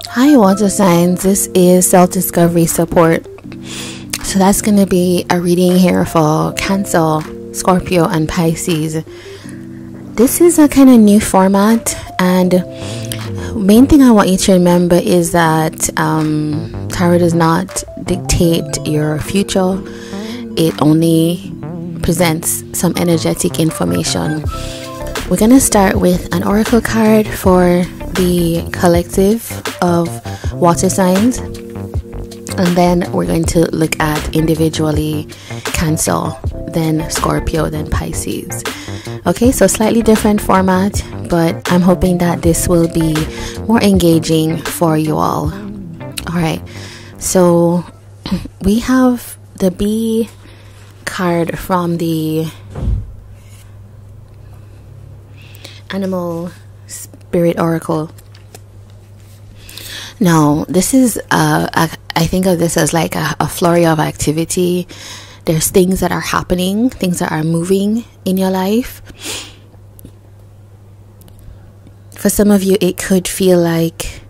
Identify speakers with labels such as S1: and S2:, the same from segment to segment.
S1: Hi, water signs. This is self-discovery support. So that's going to be a reading here for Cancer, Scorpio, and Pisces. This is a kind of new format, and main thing I want you to remember is that tarot does not dictate your future. It only presents some energetic information. We're going to start with an oracle card for the collective of water signs, and then we're going to look at individually Cancer, then Scorpio, then Pisces. Okay, so slightly different format, but I'm hoping that this will be more engaging for you all. All right, so we have the B card from the Animal Spirit Oracle. Now, this is I think of this as like a flurry of activity. There's things that are happening, things that are moving in your life. For some of you, it could feel like,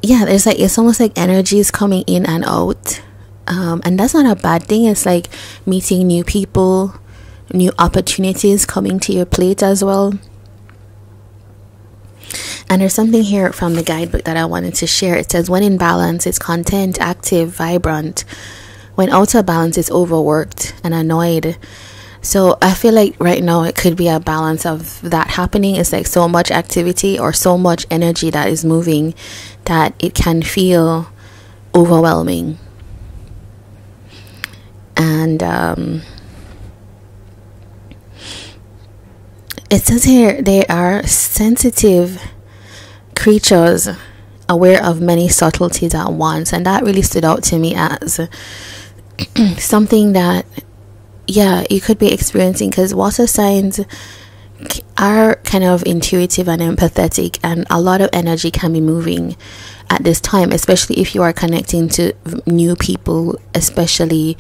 S1: yeah, there's like, it's almost like energy is coming in and out, and that's not a bad thing. It's like meeting new people, new opportunities coming to your plate as well. And there's something here from the guidebook that I wanted to share. It says, when in balance, it's content, active, vibrant. When out of balance, it's overworked and annoyed. So I feel like right now it could be a balance of that happening. It's like so much activity or so much energy that is moving that it can feel overwhelming. And it says here, they are sensitive creatures, aware of many subtleties at once. And that really stood out to me as something that, yeah, you could be experiencing, because water signs are kind of intuitive and empathetic, and a lot of energy can be moving at this time, especially if you are connecting to new people, especially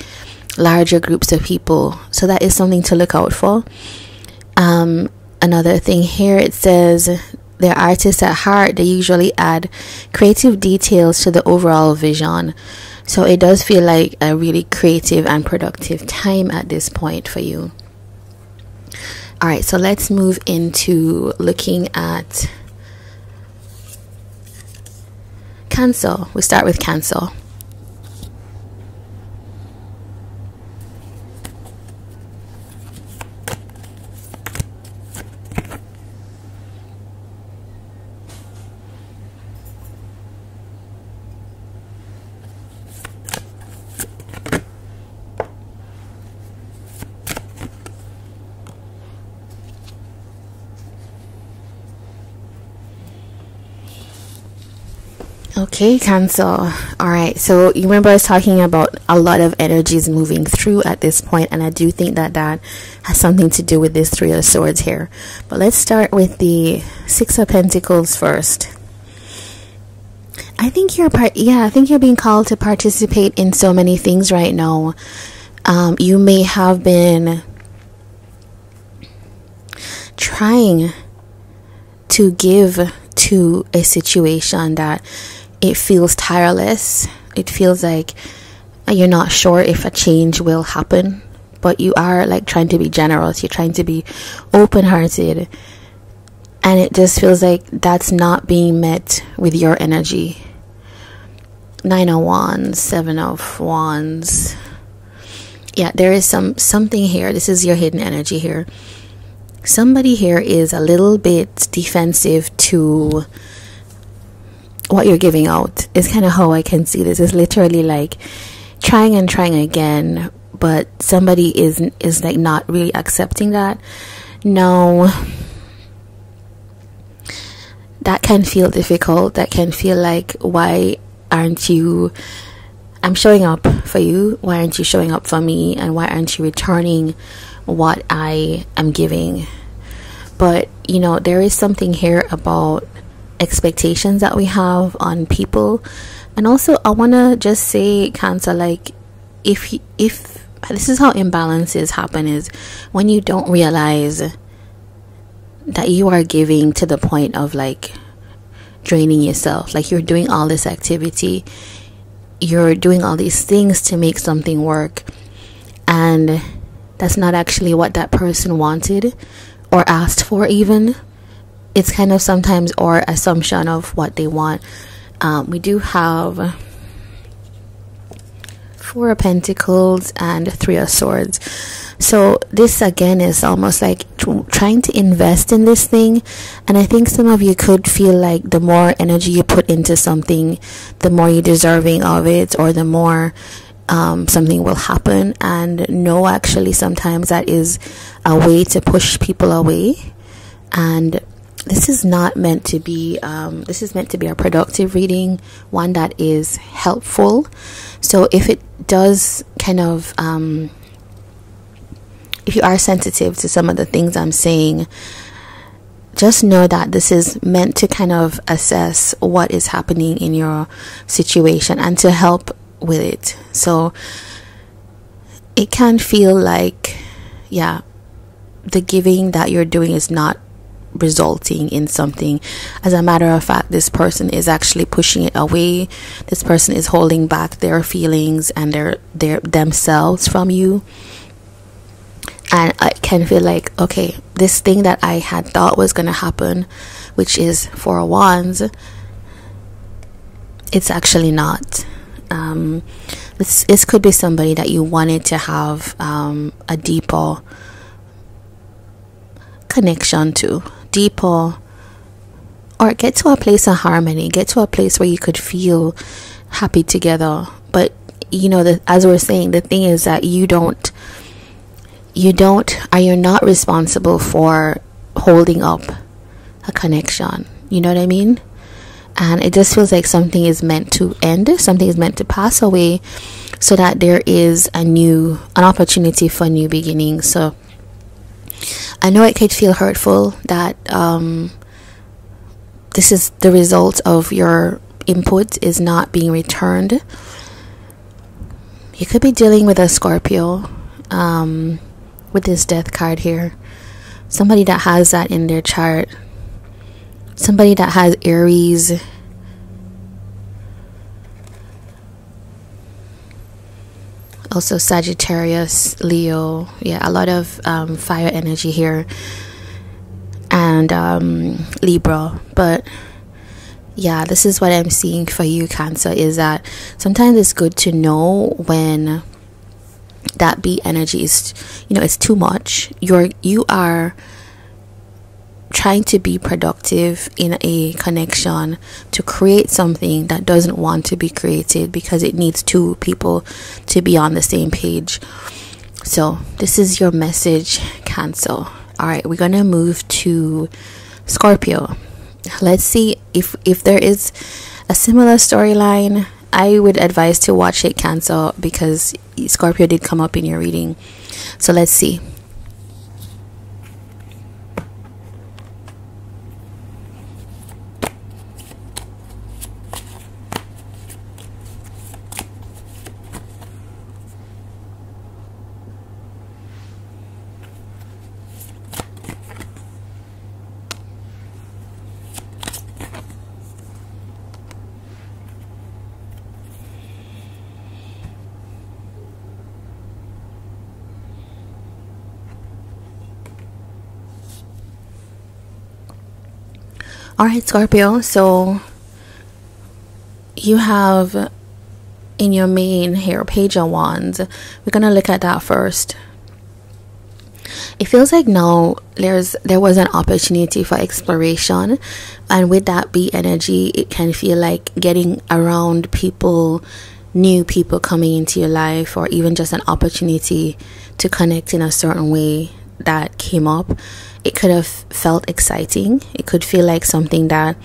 S1: larger groups of people. So that is something to look out for. Another thing here, it says they're artists at heart. They usually add creative details to the overall vision. So it does feel like a really creative and productive time at this point for you. All right, so let's move into looking at Cancer. We start with Cancer. Okay, Cancer. All right, so you remember I was talking about a lot of energies moving through at this point, and I do think that that has something to do with this Three of Swords here. But let's start with the Six of Pentacles first. I think you're I think you're being called to participate in so many things right now. You may have been trying to give to a situation that it feels tireless. It feels like you're not sure if a change will happen, but you are like trying to be generous. You're trying to be open-hearted, and it just feels like that's not being met with your energy. Nine of Wands, Seven of Wands. Yeah, there is something here. This is your hidden energy here. Somebody here is a little bit defensive to what you're giving out. Is kind of how I can see this. It's literally like trying and trying again, but somebody is like not really accepting that. No, that can feel difficult. That can feel like, why aren't you, I'm showing up for you, why aren't you showing up for me, and why aren't you returning what I am giving? But you know, there is something here about expectations that we have on people. And also I want to just say, Cancer, like if this is how imbalances happen, is when you don't realize that you are giving to the point of like draining yourself. Like you're doing all this activity, you're doing all these things to make something work, and that's not actually what that person wanted or asked for even. It's kind of sometimes our assumption of what they want. We do have 4 of Pentacles and 3 of Swords. So this again is almost like trying to invest in this thing. And I think some of you could feel like the more energy you put into something, the more you're deserving of it, or the more something will happen. And no, actually sometimes that is a way to push people away. And this is not meant to be this is meant to be a productive reading, one that is helpful. So if it does kind of if you are sensitive to some of the things I'm saying, just know that this is meant to kind of assess what is happening in your situation and to help with it. So it can feel like, yeah, the giving that you're doing is not resulting in something. As a matter of fact, this person is actually pushing it away. This person is holding back their feelings and their themselves from you. And I can feel like, okay, this thing that I had thought was going to happen, which is 4 of Wands, it's actually not. This could be somebody that you wanted to have a deeper connection to, deeper, or get to a place of harmony, get to a place where you could feel happy together. But you know, as we're saying, the thing is that you're not responsible for holding up a connection. You know what I mean? And it just feels like something is meant to end, something is meant to pass away, so that there is an opportunity for new beginnings. So I know it could feel hurtful that this is the result of your input is not being returned. You could be dealing with a Scorpio with this death card here. Somebody that has that in their chart. Somebody that has Aries. Also Sagittarius, Leo. Yeah, a lot of fire energy here. And Libra. But yeah, this is what I'm seeing for you, Cancer, is that sometimes it's good to know when that B energy is, it's too much. You are trying to be productive in a connection to create something that doesn't want to be created, because it needs 2 people to be on the same page. So this is your message, Cancer. All right, we're gonna move to Scorpio. Let's see if there is a similar storyline. I would advise to watch it, Cancer, because Scorpio did come up in your reading. So let's see. Alright, Scorpio, so you have in your main here Page of Wands. We're going to look at that first. It feels like now there was an opportunity for exploration, and with that B energy, it can feel like getting around people, new people coming into your life, or even just an opportunity to connect in a certain way that came up. It could have felt exciting. It could feel like something that,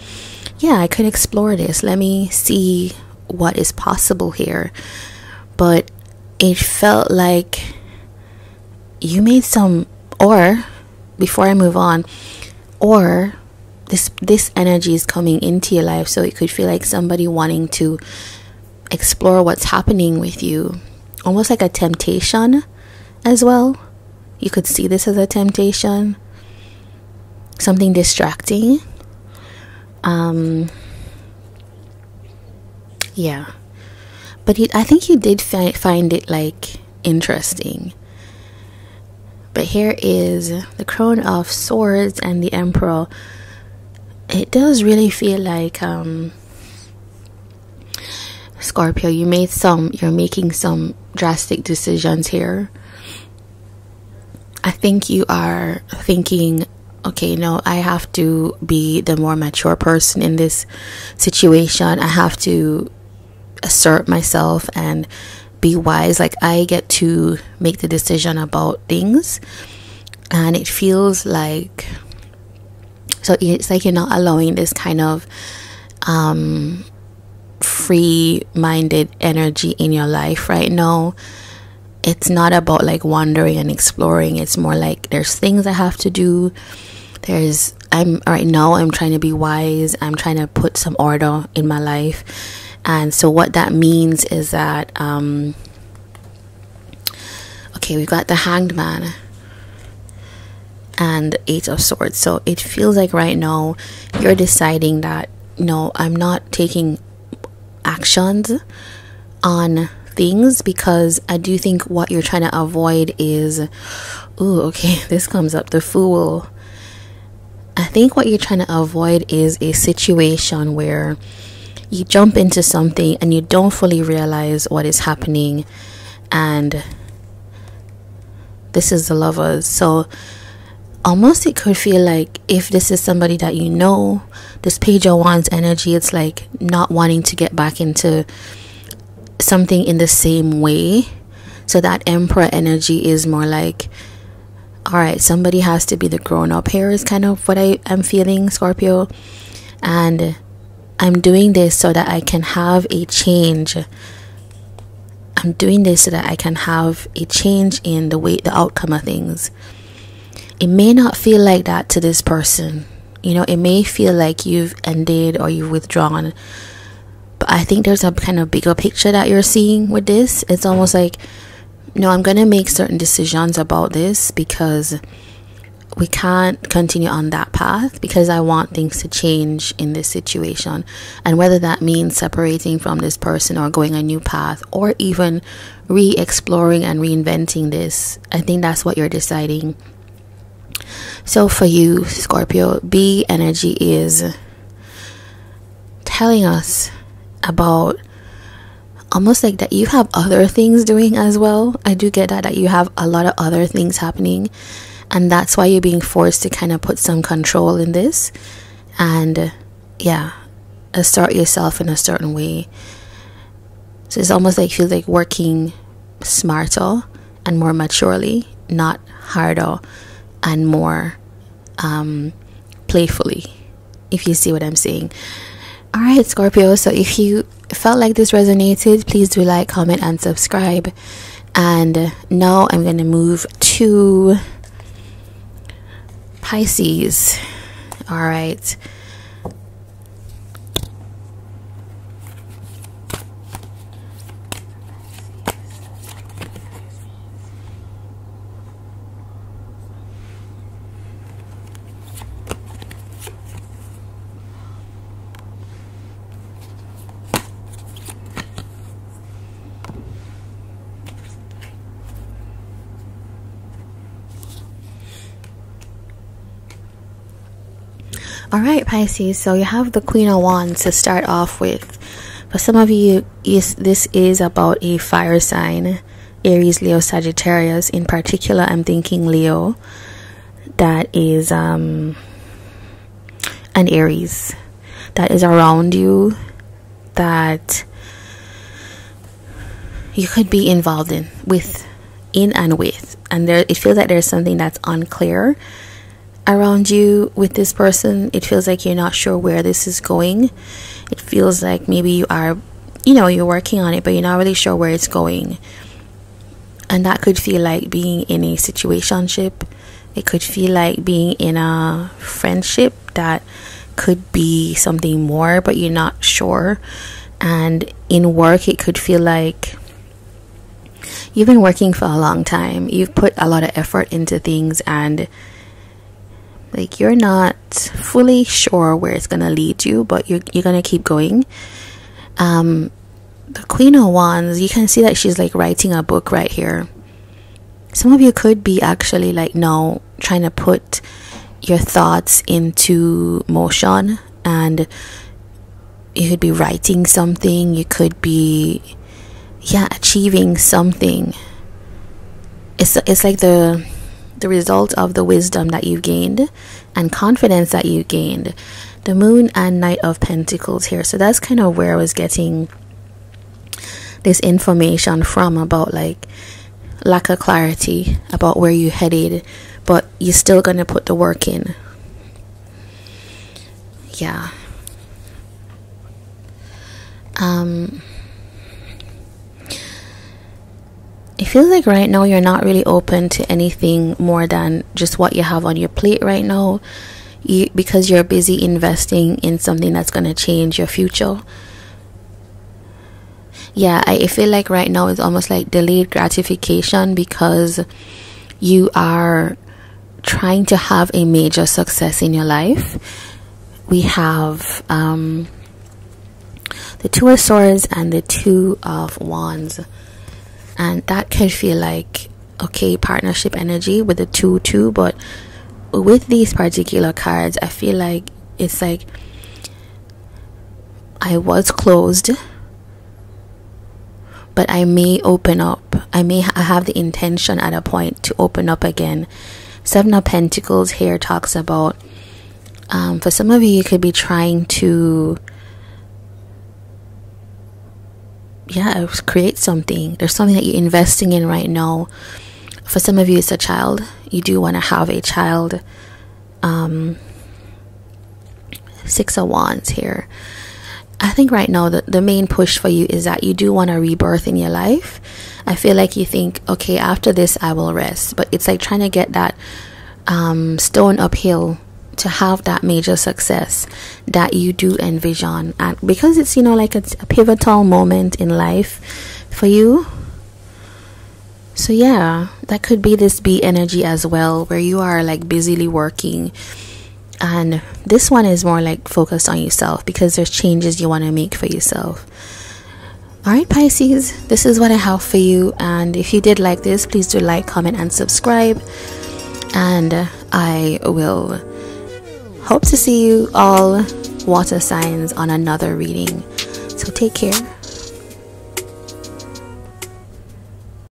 S1: yeah, I could explore this. Let me see what is possible here. But it felt like you made some, or before I move on, or this energy is coming into your life, so it could feel like somebody wanting to explore what's happening with you, almost like a temptation as well. You could see this as a temptation, something distracting. Yeah, but I think you did find it like interesting. But here is the Crown of Swords and the Emperor. It does really feel like Scorpio, you're making some drastic decisions here. I think you are thinking, okay, no, I have to be the more mature person in this situation. I have to assert myself and be wise. Like, I get to make the decision about things. And it feels like, so it's like you're not allowing this kind of free-minded energy in your life right now. It's not about like wandering and exploring. It's more like there's things I have to do. I'm trying to be wise. I'm trying to put some order in my life. And so what that means is that okay, we've got the Hanged Man and Eight of Swords. So it feels like right now you're deciding that, no, I'm not taking actions on things, because I do think what you're trying to avoid is, this comes up, the Fool. I think what you're trying to avoid is a situation where you jump into something and you don't fully realize what is happening. And this is the Lovers. So almost it could feel like, if this is somebody that you know, this Page of Wands energy, it's like not wanting to get back into something in the same way. So that Emperor energy is more like, all right, somebody has to be the grown-up here, is kind of what I'm feeling, Scorpio. And I'm doing this so that I can have a change. I'm doing this so that I can have a change in the outcome of things. It may not feel like that to this person. You know, it may feel like you've ended or you've withdrawn. But I think there's a kind of bigger picture that you're seeing with this. It's almost like, no, I'm going to make certain decisions about this, because we can't continue on that path, because I want things to change in this situation. And whether that means separating from this person or going a new path, or even re-exploring and reinventing this, I think that's what you're deciding. So for you, Scorpio, B energy is telling us about almost like that you have other things doing as well. I do get that you have a lot of other things happening, and that's why you're being forced to kind of put some control in this and assert yourself in a certain way. So it's almost like, feels like working smarter and more maturely, not harder and more playfully, if you see what I'm saying. All right, Scorpio, so if you felt like this resonated, please do like, comment, and subscribe. And now I'm going to move to Pisces. All right. All right, Pisces, so you have the Queen of Wands to start off with. For some of you, this is about a fire sign, Aries, Leo, Sagittarius. In particular, I'm thinking Leo. That is an Aries that is around you, that you could be involved in and there, it feels like there's something that's unclear around you with this person. It feels like you're not sure where this is going. It feels like maybe you are, you're working on it, but you're not really sure where it's going. And that could feel like being in a situationship. It could feel like being in a friendship that could be something more, but you're not sure. And in work, it could feel like you've been working for a long time. You've put a lot of effort into things, and like you're not fully sure where it's gonna lead you, but you're gonna keep going. the Queen of Wands, you can see that she's like writing a book right here. Some of you could be actually like now trying to put your thoughts into motion, and you could be writing something. You could be achieving something. It's like the result of the wisdom that you gained and confidence that you gained. The Moon and Knight of Pentacles here. So that's kind of where I was getting this information from, about like lack of clarity about where you headed, but you're still gonna put the work in. Yeah. It feels like right now you're not really open to anything more than just what you have on your plate right now, because you're busy investing in something that's going to change your future. Yeah, I feel like right now it's almost like delayed gratification, because you are trying to have a major success in your life. We have the Two of Swords and the Two of Wands. And that could feel like, okay, partnership energy with the 2-2. But with these particular cards, I feel like it's like I was closed, but I may open up. I have the intention at a point to open up again. Seven of Pentacles here talks about, for some of you could be trying to create something. There's something that you're investing in right now. For some of you, it's a child. You do want to have a child. Six of Wands here. I think right now the main push for you is that you do want a rebirth in your life. I feel like you think, okay, after this I will rest, but it's like trying to get that stone uphill to have that major success that you do envision, and because it's, you know, like it's a pivotal moment in life for you. So yeah, that could be this bee energy as well, where you are like busily working, and this one is more like focused on yourself because there's changes you want to make for yourself. Alright Pisces, this is what I have for you, and if you did like this, please do like, comment and subscribe, and I will hope to see you all water signs on another reading. So take care.